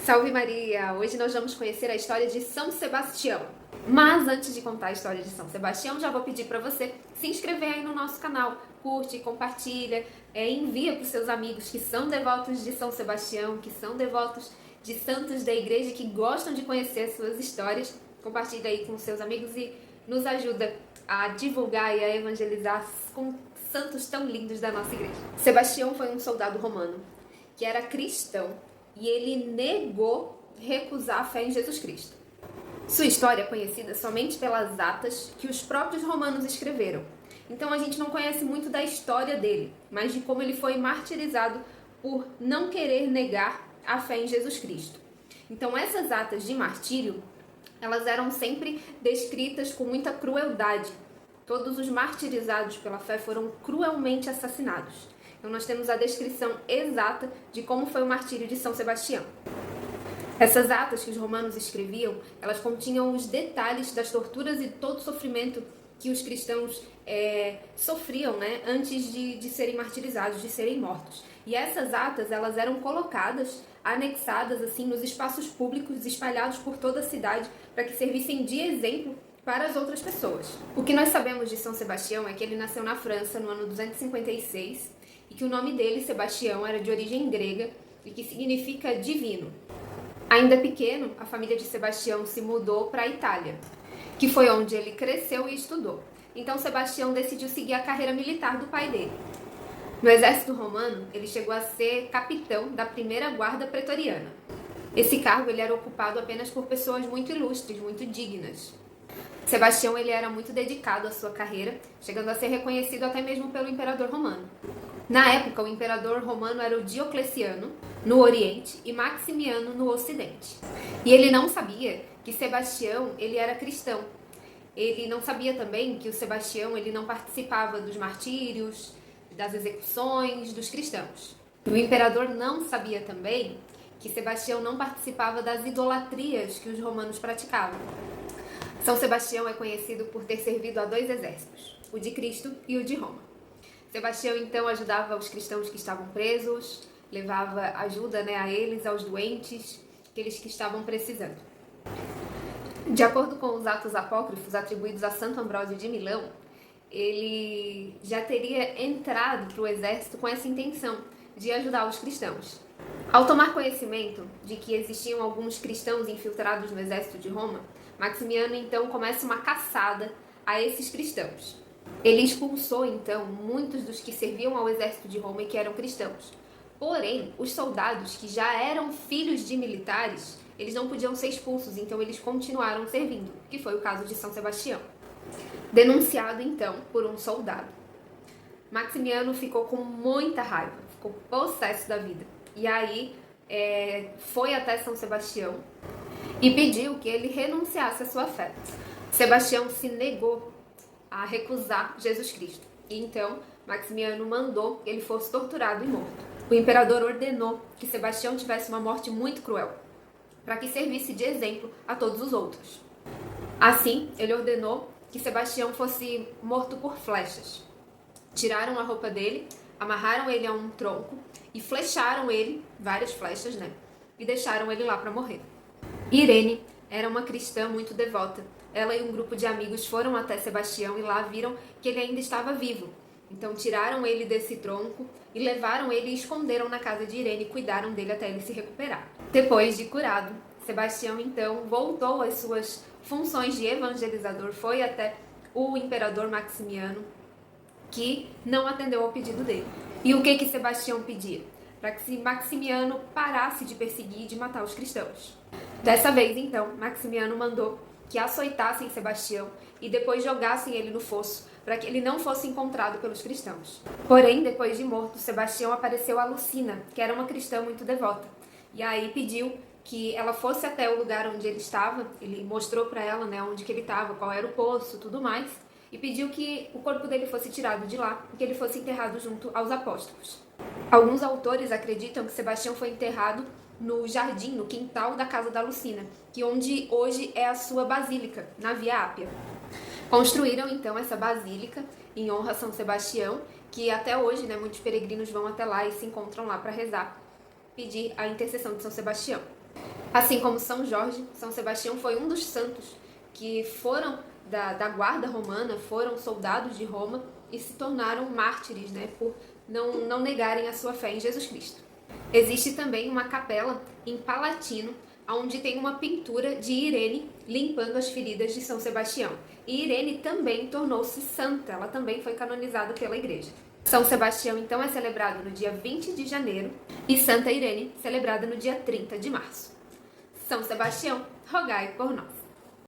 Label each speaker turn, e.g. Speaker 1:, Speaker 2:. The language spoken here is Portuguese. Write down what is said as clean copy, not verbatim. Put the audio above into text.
Speaker 1: Salve Maria! Hoje nós vamos conhecer a história de São Sebastião. Mas antes de contar a história de São Sebastião, já vou pedir para você se inscrever aí no nosso canal. Curte, compartilha, envia para os seus amigos que são devotos de São Sebastião, que são devotos de santos da igreja, que gostam de conhecer as suas histórias. Compartilha aí com os seus amigos e nos ajuda a divulgar e a evangelizar com santos tão lindos da nossa igreja. Sebastião foi um soldado romano que era cristão e ele negou recusar a fé em Jesus Cristo. Sua história é conhecida somente pelas atas que os próprios romanos escreveram. Então a gente não conhece muito da história dele, mas de como ele foi martirizado por não querer negar a fé em Jesus Cristo. Então essas atas de martírio, elas eram sempre descritas com muita crueldade. Todos os martirizados pela fé foram cruelmente assassinados. Então nós temos a descrição exata de como foi o martírio de São Sebastião. Essas atas que os romanos escreviam, elas continham os detalhes das torturas e todo o sofrimento que os cristãos sofriam, antes de serem martirizados, de serem mortos. E essas atas, elas eram colocadas, anexadas assim nos espaços públicos espalhados por toda a cidade para que servissem de exemplo para as outras pessoas. O que nós sabemos de São Sebastião é que ele nasceu na França no ano 256 e que o nome dele, Sebastião, era de origem grega e que significa divino. Ainda pequeno, a família de Sebastião se mudou para a Itália, que foi onde ele cresceu e estudou. Então Sebastião decidiu seguir a carreira militar do pai dele. No exército romano, ele chegou a ser capitão da primeira guarda pretoriana. Esse cargo ele era ocupado apenas por pessoas muito ilustres, muito dignas. Sebastião ele era muito dedicado à sua carreira, chegando a ser reconhecido até mesmo pelo imperador romano. Na época, o imperador romano era o Diocleciano, no Oriente, e Maximiano, no Ocidente. E ele não sabia que Sebastião ele era cristão. Ele não sabia também que o Sebastião ele não participava dos martírios, das execuções dos cristãos. E o imperador não sabia também que Sebastião não participava das idolatrias que os romanos praticavam. São Sebastião é conhecido por ter servido a dois exércitos, o de Cristo e o de Roma. Sebastião, então, ajudava os cristãos que estavam presos, levava ajuda a eles, aos doentes, aqueles que estavam precisando. De acordo com os atos apócrifos atribuídos a Santo Ambrósio de Milão, ele já teria entrado para o exército com essa intenção de ajudar os cristãos. Ao tomar conhecimento de que existiam alguns cristãos infiltrados no exército de Roma, Maximiano, então, começa uma caçada a esses cristãos. Ele expulsou, então, muitos dos que serviam ao exército de Roma e que eram cristãos. Porém, os soldados que já eram filhos de militares, eles não podiam ser expulsos, então eles continuaram servindo, que foi o caso de São Sebastião. Denunciado, então, por um soldado. Maximiano ficou com muita raiva, ficou possesso da vida. E aí, foi até São Sebastião e pediu que ele renunciasse à sua fé. Sebastião se negou a recusar Jesus Cristo. E então, Maximiano mandou que ele fosse torturado e morto. O imperador ordenou que Sebastião tivesse uma morte muito cruel, para que servisse de exemplo a todos os outros. Assim, ele ordenou que Sebastião fosse morto por flechas. Tiraram a roupa dele, amarraram ele a um tronco e flecharam ele, várias flechas, e deixaram ele lá para morrer. Irene era uma cristã muito devota. Ela e um grupo de amigos foram até Sebastião e lá viram que ele ainda estava vivo. Então tiraram ele desse tronco e levaram ele e esconderam na casa de Irene e cuidaram dele até ele se recuperar. Depois de curado, Sebastião então voltou às suas funções de evangelizador, foi até o imperador Maximiano, que não atendeu ao pedido dele. E o que Sebastião pedia? Para que Maximiano parasse de perseguir e de matar os cristãos. Dessa vez, então, Maximiano mandou que açoitassem Sebastião e depois jogassem ele no fosso, para que ele não fosse encontrado pelos cristãos. Porém, depois de morto, Sebastião apareceu a Lucina, que era uma cristã muito devota. E aí pediu que ela fosse até o lugar onde ele estava, ele mostrou para ela onde que ele estava, qual era o poço, tudo mais, e pediu que o corpo dele fosse tirado de lá e que ele fosse enterrado junto aos apóstolos. Alguns autores acreditam que Sebastião foi enterrado no jardim, no quintal da casa da Lucina, que onde hoje é a sua basílica, na Via Ápia. Construíram então essa basílica em honra a São Sebastião, que até hoje muitos peregrinos vão até lá e se encontram lá para rezar, pedir a intercessão de São Sebastião. Assim como São Jorge, São Sebastião foi um dos santos que foram da guarda romana, foram soldados de Roma e se tornaram mártires, né, por não negarem a sua fé em Jesus Cristo. Existe também uma capela em Palatino, onde tem uma pintura de Irene limpando as feridas de São Sebastião. E Irene também tornou-se santa, ela também foi canonizada pela igreja. São Sebastião, então, é celebrado no dia 20 de janeiro e Santa Irene, celebrada no dia 30 de março. São Sebastião, rogai por nós.